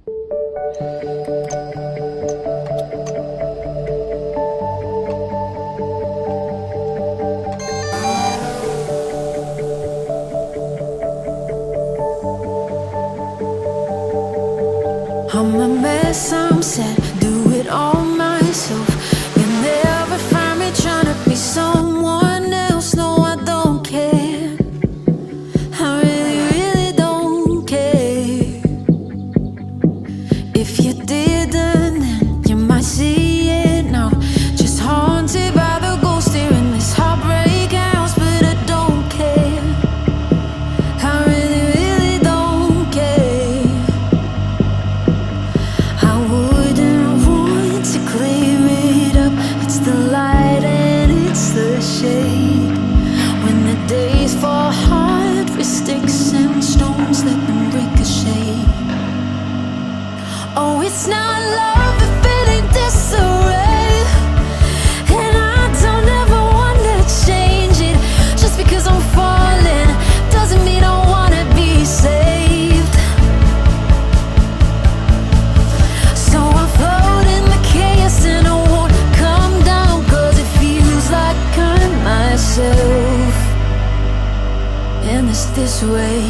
I'm a mess, I'm sad, do it all myself. You never find me trying to be someone else. No, I don't care. I really, really don't care. If you didn't, then you might see it now. Just haunted by the ghost here in this heartbreak house. But I don't care. I really, really don't care. I wouldn't want to clear it up. It's the light and it's the shade. When the days fall hard with sticks and stones, let them ricochet. Oh, it's not love if it ain't disarray. And I don't ever wanna change it. Just because I'm falling doesn't mean I wanna be saved. So I float in the chaos and I won't come down, 'cause it feels like I'm myself. And it's this way.